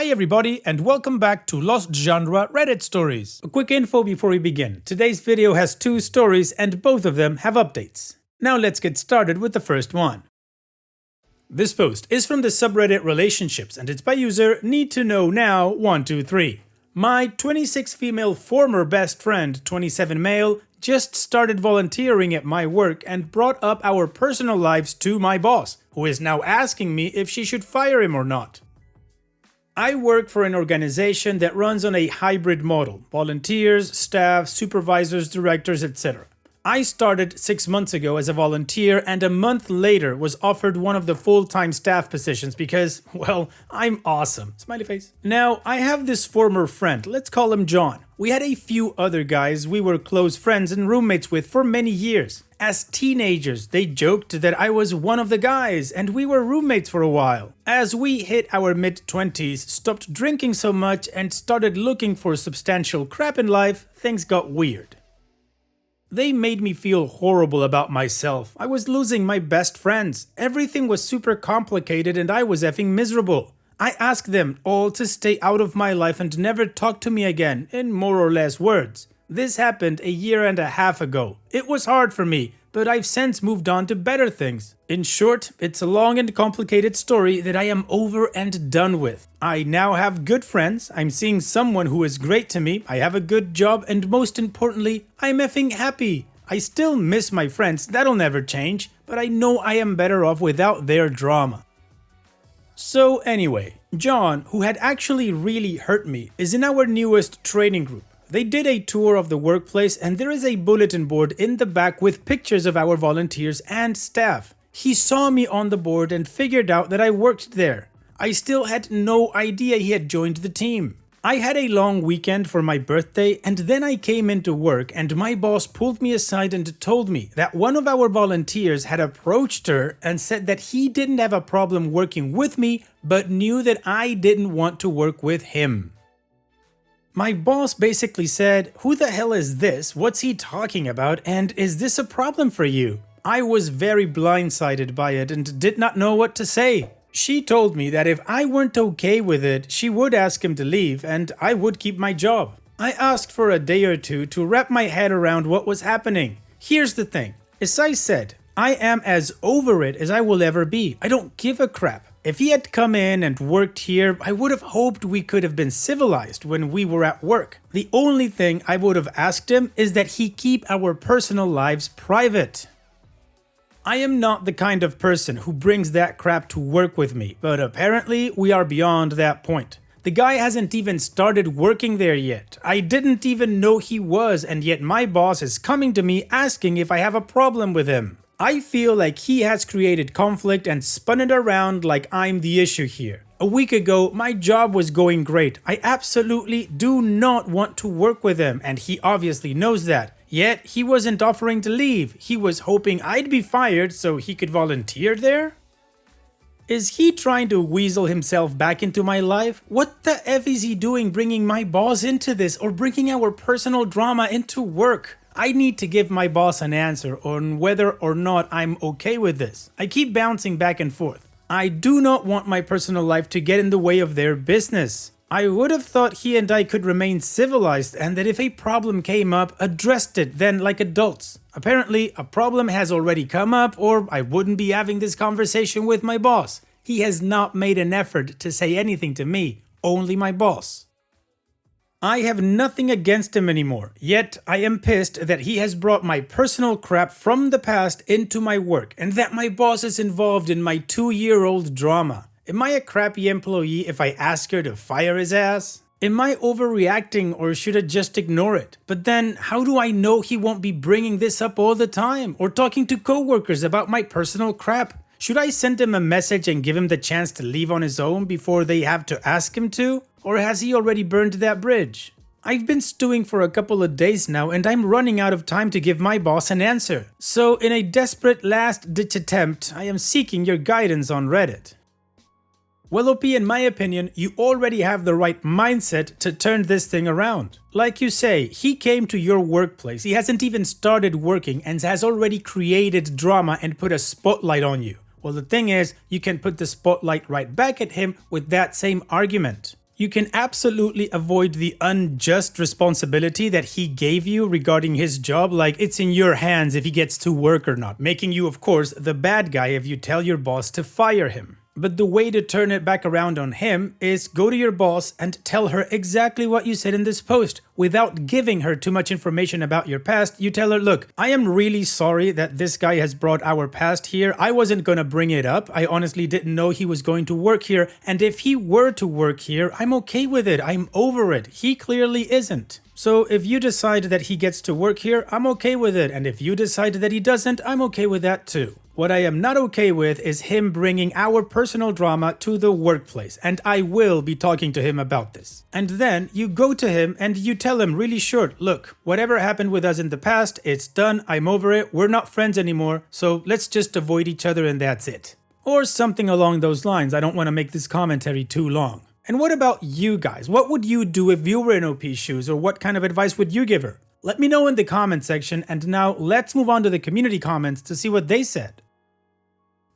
Hi everybody and welcome back to Lost Genre Reddit Stories. A quick info before we begin. Today's video has two stories and both of them have updates. Now let's get started with the first one. This post is from the subreddit Relationships and it's by user Need to Know Now 123. My 26 female former best friend, 27 male, just started volunteering at my work and brought up our personal lives to my boss, who is now asking me if she should fire him or not. I work for an organization that runs on a hybrid model: volunteers, staff, supervisors, directors, etc. I started 6 months ago as a volunteer and a month later was offered one of the full-time staff positions because, well, I'm awesome. Smiley face. Now, I have this former friend, let's call him John. We had a few other guys we were close friends and roommates with for many years. As teenagers, they joked that I was one of the guys and we were roommates for a while. As we hit our mid-20s, stopped drinking so much and started looking for substantial crap in life, things got weird. They made me feel horrible about myself. I was losing my best friends. Everything was super complicated and I was effing miserable. I asked them all to stay out of my life and never talk to me again, in more or less words. This happened 1.5 years ago. It was hard for me, but I've since moved on to better things. In short, it's a long and complicated story that I am over and done with. I now have good friends, I'm seeing someone who is great to me, I have a good job, and most importantly, I'm effing happy. I still miss my friends, that'll never change, but I know I am better off without their drama. So anyway, John, who had actually really hurt me, is in our newest training group. They did a tour of the workplace and there is a bulletin board in the back with pictures of our volunteers and staff. He saw me on the board and figured out that I worked there. I still had no idea he had joined the team. I had a long weekend for my birthday and then I came into work and my boss pulled me aside and told me that one of our volunteers had approached her and said that he didn't have a problem working with me but knew that I didn't want to work with him. My boss basically said, "Who the hell is this? What's he talking about? And is this a problem for you?" I was very blindsided by it and did not know what to say. She told me that if I weren't okay with it, she would ask him to leave and I would keep my job. I asked for a day or two to wrap my head around what was happening. Here's the thing. As I said, I am as over it as I will ever be. I don't give a crap. If he had come in and worked here, I would have hoped we could have been civilized when we were at work. The only thing I would have asked him is that he keep our personal lives private. I am not the kind of person who brings that crap to work with me, but apparently we are beyond that point. The guy hasn't even started working there yet. I didn't even know he was, and yet my boss is coming to me asking if I have a problem with him. I feel like he has created conflict and spun it around like I'm the issue here. A week ago, my job was going great. I absolutely do not want to work with him, and he obviously knows that. Yet, he wasn't offering to leave. He was hoping I'd be fired so he could volunteer there? Is he trying to weasel himself back into my life? What the F is he doing bringing my boss into this or bringing our personal drama into work? I need to give my boss an answer on whether or not I'm okay with this. I keep bouncing back and forth. I do not want my personal life to get in the way of their business. I would have thought he and I could remain civilized and that if a problem came up, addressed it then like adults. Apparently, a problem has already come up or I wouldn't be having this conversation with my boss. He has not made an effort to say anything to me, only my boss. I have nothing against him anymore, yet I am pissed that he has brought my personal crap from the past into my work and that my boss is involved in my 2-year-old drama. Am I a crappy employee if I ask her to fire his ass? Am I overreacting or should I just ignore it? But then, how do I know he won't be bringing this up all the time or talking to coworkers about my personal crap? Should I send him a message and give him the chance to leave on his own before they have to ask him to? Or has he already burned that bridge? I've been stewing for a couple of days now and I'm running out of time to give my boss an answer. So in a desperate last-ditch attempt, I am seeking your guidance on Reddit. Well, OP, in my opinion, you already have the right mindset to turn this thing around. Like you say, he came to your workplace, he hasn't even started working and has already created drama and put a spotlight on you. Well, the thing is, you can put the spotlight right back at him with that same argument. You can absolutely avoid the unjust responsibility that he gave you regarding his job, like it's in your hands if he gets to work or not, making you, of course, the bad guy if you tell your boss to fire him. But the way to turn it back around on him is go to your boss and tell her exactly what you said in this post. Without giving her too much information about your past, you tell her, look, I am really sorry that this guy has brought our past here. I wasn't gonna bring it up. I honestly didn't know he was going to work here. And if he were to work here, I'm okay with it. I'm over it. He clearly isn't. So if you decide that he gets to work here, I'm okay with it. And if you decide that he doesn't, I'm okay with that too. What I am not okay with is him bringing our personal drama to the workplace, and I will be talking to him about this. And then you go to him and you tell him really short, look, whatever happened with us in the past, it's done, I'm over it, we're not friends anymore, so let's just avoid each other and that's it. Or something along those lines. I don't want to make this commentary too long. And what about you guys? What would you do if you were in OP's shoes, or what kind of advice would you give her? Let me know in the comment section, and now let's move on to the community comments to see what they said.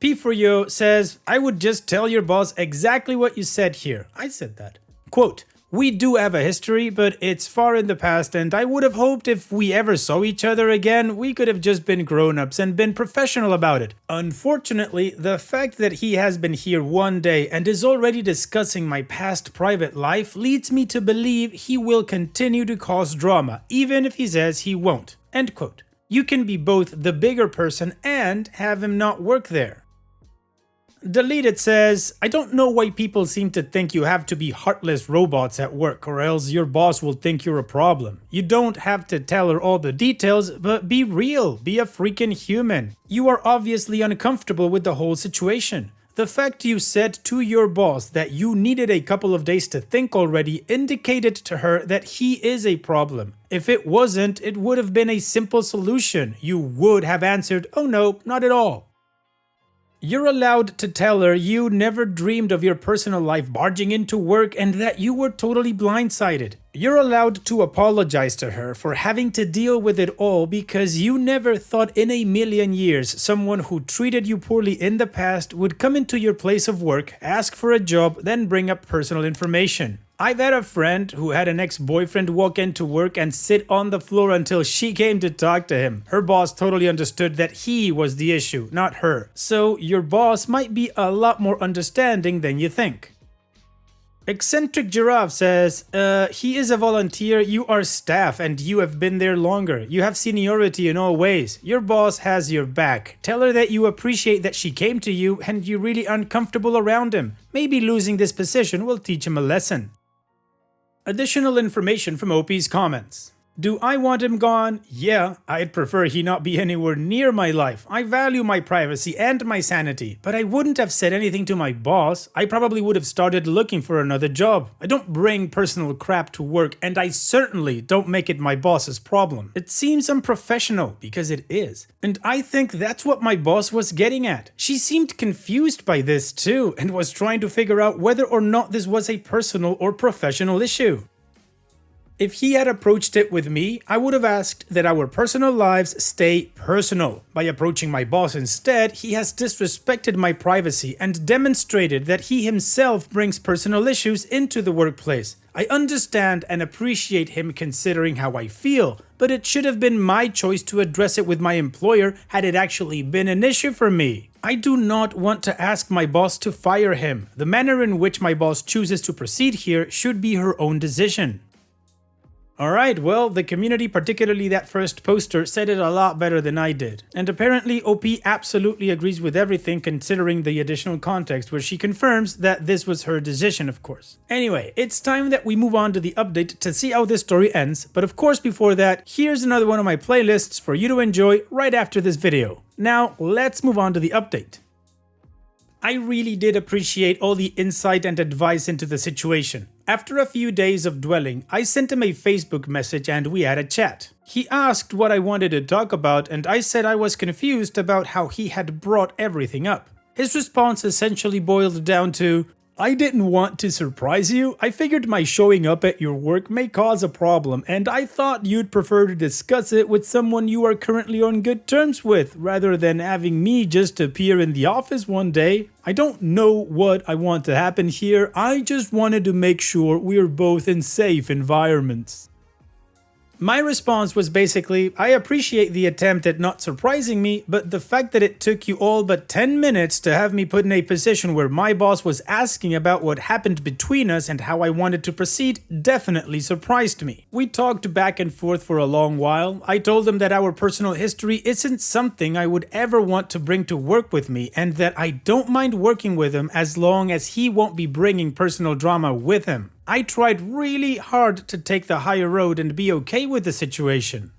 P4Yo says, I would just tell your boss exactly what you said here. I said that. Quote, we do have a history, but it's far in the past, and I would have hoped if we ever saw each other again, we could have just been grown-ups and been professional about it. Unfortunately, the fact that he has been here one day and is already discussing my past private life leads me to believe he will continue to cause drama, even if he says he won't. End quote. You can be both the bigger person and have him not work there. Deleted says, I don't know why people seem to think you have to be heartless robots at work, or else your boss will think you're a problem. You don't have to tell her all the details, but be real, be a freaking human. You are obviously uncomfortable with the whole situation. The fact you said to your boss that you needed a couple of days to think already indicated to her that he is a problem. If it wasn't, it would have been a simple solution. You would have answered, oh no, not at all. You're allowed to tell her you never dreamed of your personal life barging into work and that you were totally blindsided. You're allowed to apologize to her for having to deal with it all because you never thought in a million years someone who treated you poorly in the past would come into your place of work, ask for a job, then bring up personal information. I've had a friend who had an ex-boyfriend walk into work and sit on the floor until she came to talk to him. Her boss totally understood that he was the issue, not her. So your boss might be a lot more understanding than you think. Eccentric Giraffe says, he is a volunteer, you are staff, and you have been there longer. You have seniority in all ways. Your boss has your back. Tell her that you appreciate that she came to you and you're really uncomfortable around him. Maybe losing this position will teach him a lesson. Additional information from OP's comments. Do I want him gone? Yeah, I'd prefer he not be anywhere near my life. I value my privacy and my sanity, but I wouldn't have said anything to my boss. I probably would have started looking for another job. I don't bring personal crap to work, and I certainly don't make it my boss's problem. It seems unprofessional, because it is. And I think that's what my boss was getting at. She seemed confused by this too, and was trying to figure out whether or not this was a personal or professional issue. If he had approached it with me, I would have asked that our personal lives stay personal. By approaching my boss instead, he has disrespected my privacy and demonstrated that he himself brings personal issues into the workplace. I understand and appreciate him considering how I feel, but it should have been my choice to address it with my employer had it actually been an issue for me. I do not want to ask my boss to fire him. The manner in which my boss chooses to proceed here should be her own decision. Alright, well, the community, particularly that first poster, said it a lot better than I did. And apparently OP absolutely agrees with everything considering the additional context where she confirms that this was her decision, of course. Anyway, it's time that we move on to the update to see how this story ends, but of course before that, here's another one of my playlists for you to enjoy right after this video. Now, let's move on to the update. I really did appreciate all the insight and advice into the situation. After a few days of dwelling, I sent him a Facebook message and we had a chat. He asked what I wanted to talk about and I said I was confused about how he had brought everything up. His response essentially boiled down to, I didn't want to surprise you. I figured my showing up at your work may cause a problem, and I thought you'd prefer to discuss it with someone you are currently on good terms with, rather than having me just appear in the office one day. I don't know what I want to happen here. I just wanted to make sure we're both in safe environments. My response was basically, I appreciate the attempt at not surprising me, but the fact that it took you all but 10 minutes to have me put in a position where my boss was asking about what happened between us and how I wanted to proceed definitely surprised me. We talked back and forth for a long while. I told him that our personal history isn't something I would ever want to bring to work with me, and that I don't mind working with him as long as he won't be bringing personal drama with him. I tried really hard to take the higher road and be okay with the situation.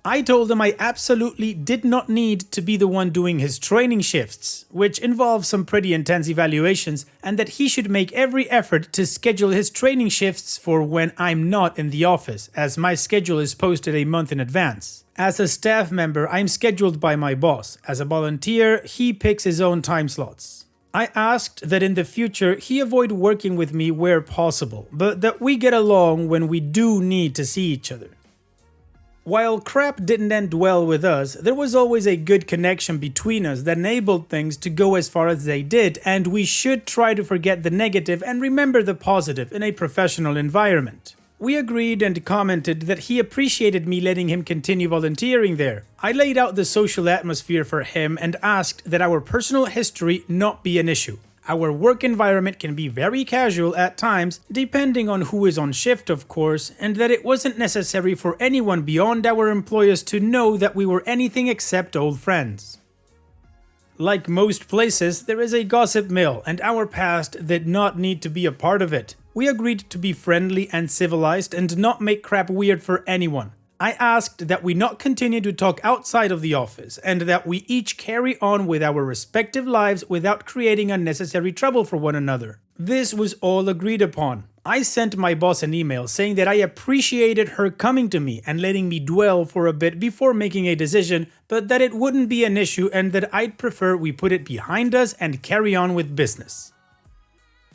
I told him I absolutely did not need to be the one doing his training shifts, which involves some pretty intense evaluations, and that he should make every effort to schedule his training shifts for when I'm not in the office, as my schedule is posted a month in advance. As a staff member, I'm scheduled by my boss. As a volunteer, he picks his own time slots. I asked that in the future he avoid working with me where possible, but that we get along when we do need to see each other. While crap didn't end well with us, there was always a good connection between us that enabled things to go as far as they did, and we should try to forget the negative and remember the positive in a professional environment. We agreed and commented that he appreciated me letting him continue volunteering there. I laid out the social atmosphere for him and asked that our personal history not be an issue. Our work environment can be very casual at times, depending on who is on shift of course, and that it wasn't necessary for anyone beyond our employers to know that we were anything except old friends. Like most places, there is a gossip mill, and our past did not need to be a part of it. We agreed to be friendly and civilized and not make crap weird for anyone. I asked that we not continue to talk outside of the office and that we each carry on with our respective lives without creating unnecessary trouble for one another. This was all agreed upon. I sent my boss an email saying that I appreciated her coming to me and letting me dwell for a bit before making a decision, but that it wouldn't be an issue and that I'd prefer we put it behind us and carry on with business.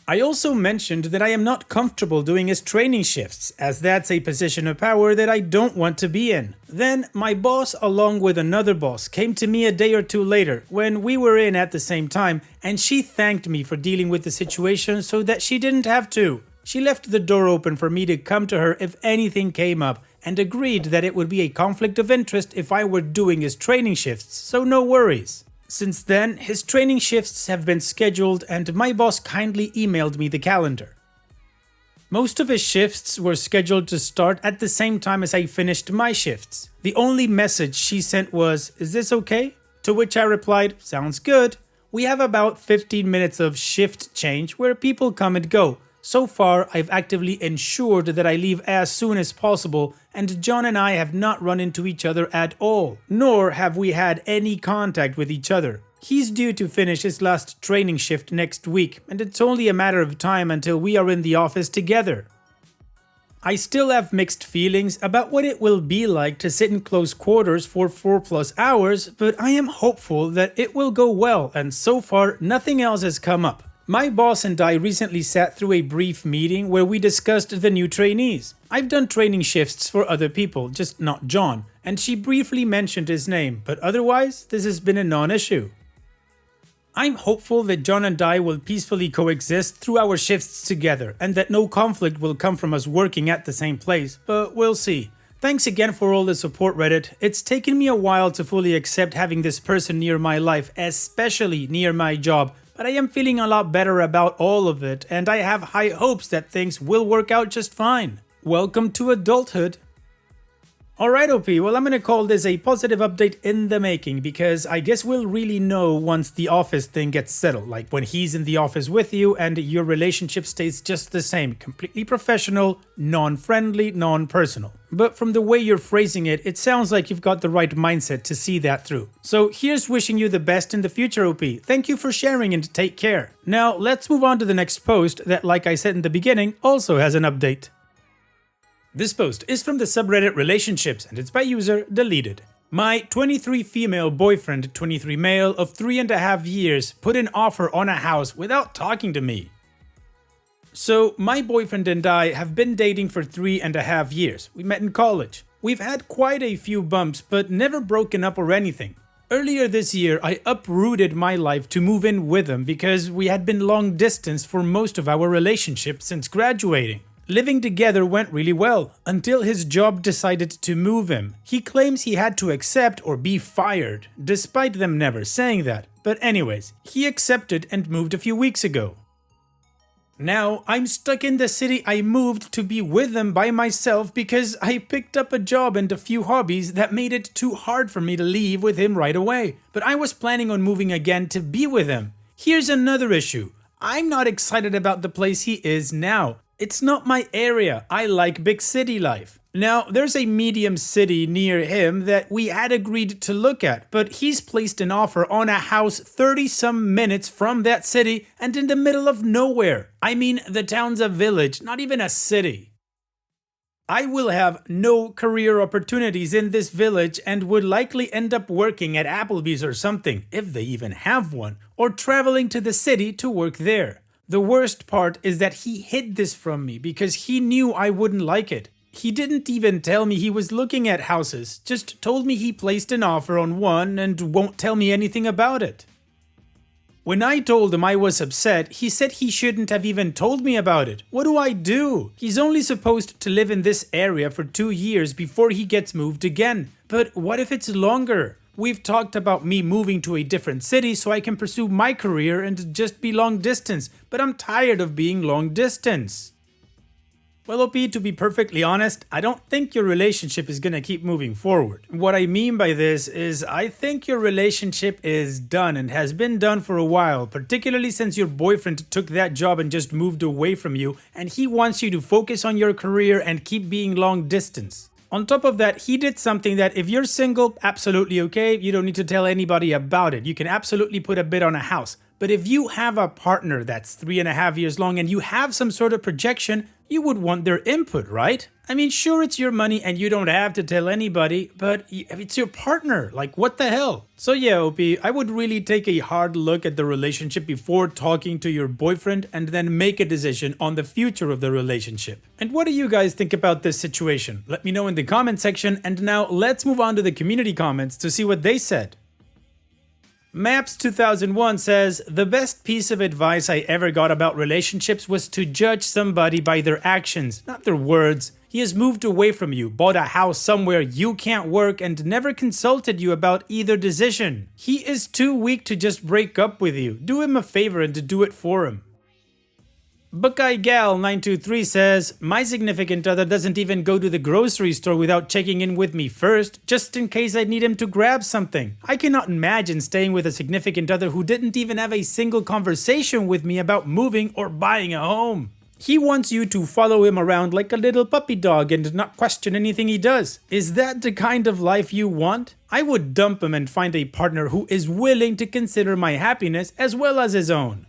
I also mentioned that I am not comfortable doing his training shifts, as that's a position of power that I don't want to be in. Then my boss, along with another boss, came to me a day or two later when we were in at the same time, and she thanked me for dealing with the situation so that she didn't have to. She left the door open for me to come to her if anything came up, and agreed that it would be a conflict of interest if I were doing his training shifts, so no worries. Since then, his training shifts have been scheduled and my boss kindly emailed me the calendar. Most of his shifts were scheduled to start at the same time as I finished my shifts. The only message she sent was, "Is this okay?" To which I replied, "Sounds good." We have about 15 minutes of shift change where people come and go. So far, I've actively ensured that I leave as soon as possible, and John and I have not run into each other at all, nor have we had any contact with each other. He's due to finish his last training shift next week, and it's only a matter of time until we are in the office together. I still have mixed feelings about what it will be like to sit in close quarters for 4+ hours, but I am hopeful that it will go well, and so far nothing else has come up. My boss and I recently sat through a brief meeting where we discussed the new trainees. I've done training shifts for other people, just not John, and she briefly mentioned his name, but otherwise, this has been a non-issue. I'm hopeful that John and I will peacefully coexist through our shifts together, and that no conflict will come from us working at the same place, but we'll see. Thanks again for all the support, Reddit. It's taken me a while to fully accept having this person near my life, especially near my job, but I am feeling a lot better about all of it, and I have high hopes that things will work out just fine. Welcome to adulthood. Alright OP, well I'm gonna call this a positive update in the making, because I guess we'll really know once the office thing gets settled, like when he's in the office with you and your relationship stays just the same, completely professional, non-friendly, non-personal. But from the way you're phrasing it, it sounds like you've got the right mindset to see that through. So here's wishing you the best in the future, OP. Thank you for sharing and take care. Now let's move on to the next post that, like I said in the beginning, also has an update. This post is from the subreddit Relationships and it's by user Deleted. My 23 female boyfriend, 23 male of 3.5 years, put an offer on a house without talking to me. So, my boyfriend and I have been dating for 3.5 years. We met in college. We've had quite a few bumps, but never broken up or anything. Earlier this year, I uprooted my life to move in with him because we had been long distance for most of our relationship since graduating. Living together went really well, until his job decided to move him. He claims he had to accept or be fired, despite them never saying that. But anyways, he accepted and moved a few weeks ago. Now, I'm stuck in the city I moved to be with them by myself because I picked up a job and a few hobbies that made it too hard for me to leave with him right away. But I was planning on moving again to be with him. Here's another issue. I'm not excited about the place he is now. It's not my area. I like big city life. Now, there's a medium city near him that we had agreed to look at, but he's placed an offer on a house 30-some minutes from that city and in the middle of nowhere. I mean, the town's a village, not even a city. I will have no career opportunities in this village and would likely end up working at Applebee's or something, if they even have one, or traveling to the city to work there. The worst part is that he hid this from me because he knew I wouldn't like it. He didn't even tell me he was looking at houses, just told me he placed an offer on one and won't tell me anything about it. When I told him I was upset, he said he shouldn't have even told me about it. What do I do? He's only supposed to live in this area for 2 years before he gets moved again. But what if it's longer? We've talked about me moving to a different city so I can pursue my career and just be long distance, but I'm tired of being long distance. Well, OP, to be perfectly honest, I don't think your relationship is gonna keep moving forward. What I mean by this is I think your relationship is done and has been done for a while, particularly since your boyfriend took that job and just moved away from you, and he wants you to focus on your career and keep being long distance. On top of that, he did something that if you're single, absolutely okay, you don't need to tell anybody about it. You can absolutely put a bid on a house. But if you have a partner that's 3.5 years long and you have some sort of projection, you would want their input, right? I mean, sure, it's your money and you don't have to tell anybody, but it's your partner. Like, what the hell? So yeah, OP, I would really take a hard look at the relationship before talking to your boyfriend and then make a decision on the future of the relationship. And what do you guys think about this situation? Let me know in the comment section. And now let's move on to the community comments to see what they said. Maps 2001 says, the best piece of advice I ever got about relationships was to judge somebody by their actions, not their words. He has moved away from you, bought a house somewhere you can't work, and never consulted you about either decision. He is too weak to just break up with you. Do him a favor and do it for him. Buckeye Gal 923 says, my significant other doesn't even go to the grocery store without checking in with me first, just in case I need him to grab something. I cannot imagine staying with a significant other who didn't even have a single conversation with me about moving or buying a home. He wants you to follow him around like a little puppy dog and not question anything he does. Is that the kind of life you want? I would dump him and find a partner who is willing to consider my happiness as well as his own.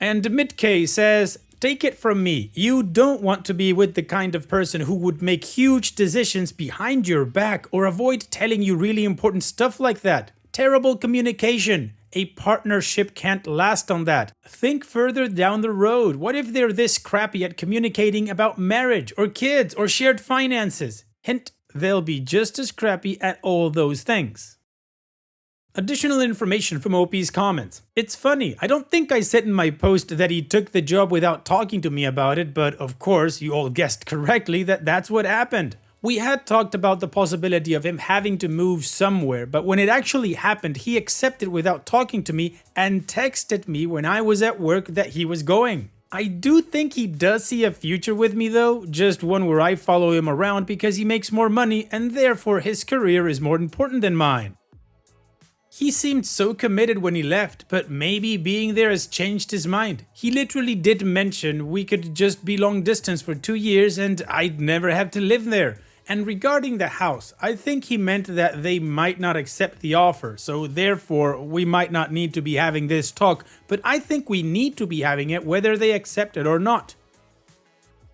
And Midk says, take it from me, you don't want to be with the kind of person who would make huge decisions behind your back or avoid telling you really important stuff like that. Terrible communication. A partnership can't last on that. Think further down the road. What if they're this crappy at communicating about marriage or kids or shared finances? Hint, they'll be just as crappy at all those things. Additional information from OP's comments. It's funny, I don't think I said in my post that he took the job without talking to me about it, but of course you all guessed correctly that that's what happened. We had talked about the possibility of him having to move somewhere, but when it actually happened, he accepted without talking to me and texted me when I was at work that he was going. I do think he does see a future with me though, just one where I follow him around because he makes more money and therefore his career is more important than mine. He seemed so committed when he left, but maybe being there has changed his mind. He literally did mention we could just be long distance for 2 years and I'd never have to live there. And regarding the house, I think he meant that they might not accept the offer, so therefore we might not need to be having this talk, but I think we need to be having it whether they accept it or not.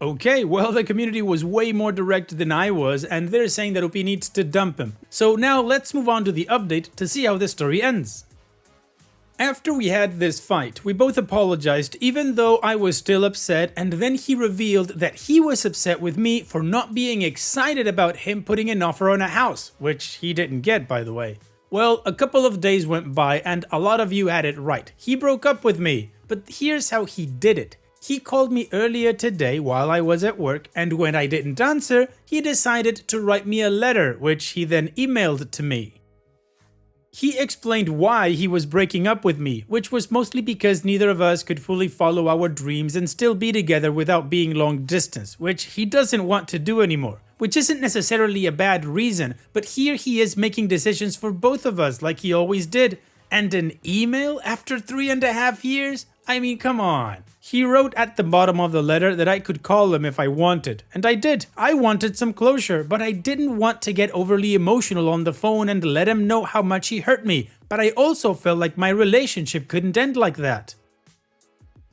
Okay, well, the community was way more direct than I was, and they're saying that OP needs to dump him. So now let's move on to the update to see how this story ends. After we had this fight, we both apologized even though I was still upset, and then he revealed that he was upset with me for not being excited about him putting an offer on a house, which he didn't get, by the way. Well, a couple of days went by and a lot of you had it right. He broke up with me, but here's how he did it. He called me earlier today while I was at work, and when I didn't answer, he decided to write me a letter, which he then emailed to me. He explained why he was breaking up with me, which was mostly because neither of us could fully follow our dreams and still be together without being long distance, which he doesn't want to do anymore. Which isn't necessarily a bad reason, but here he is making decisions for both of us like he always did. And an email after 3.5 years? I mean, come on. He wrote at the bottom of the letter that I could call him if I wanted, and I did. I wanted some closure, but I didn't want to get overly emotional on the phone and let him know how much he hurt me, but I also felt like my relationship couldn't end like that.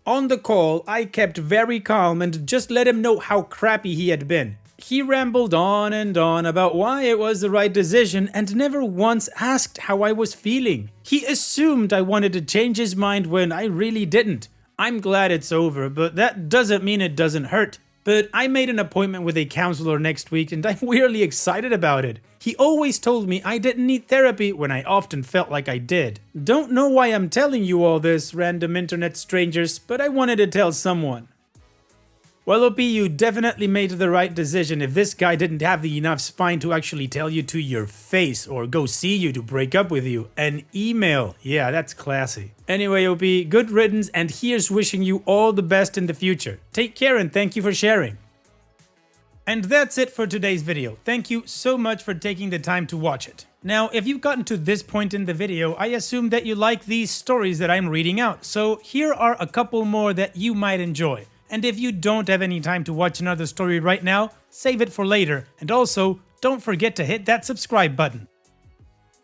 On the call, I kept very calm and just let him know how crappy he had been. He rambled on and on about why it was the right decision and never once asked how I was feeling. He assumed I wanted to change his mind when I really didn't. I'm glad it's over, but that doesn't mean it doesn't hurt. But I made an appointment with a counselor next week and I'm weirdly excited about it. He always told me I didn't need therapy when I often felt like I did. Don't know why I'm telling you all this, random internet strangers, but I wanted to tell someone. Well, OP, you definitely made the right decision if this guy didn't have the enough spine to actually tell you to your face or go see you to break up with you. An email. Yeah, that's classy. Anyway, OP, good riddance, and here's wishing you all the best in the future. Take care and thank you for sharing. And that's it for today's video. Thank you so much for taking the time to watch it. Now, if you've gotten to this point in the video, I assume that you like these stories that I'm reading out, so here are a couple more that you might enjoy. And if you don't have any time to watch another story right now, save it for later, and also, don't forget to hit that subscribe button.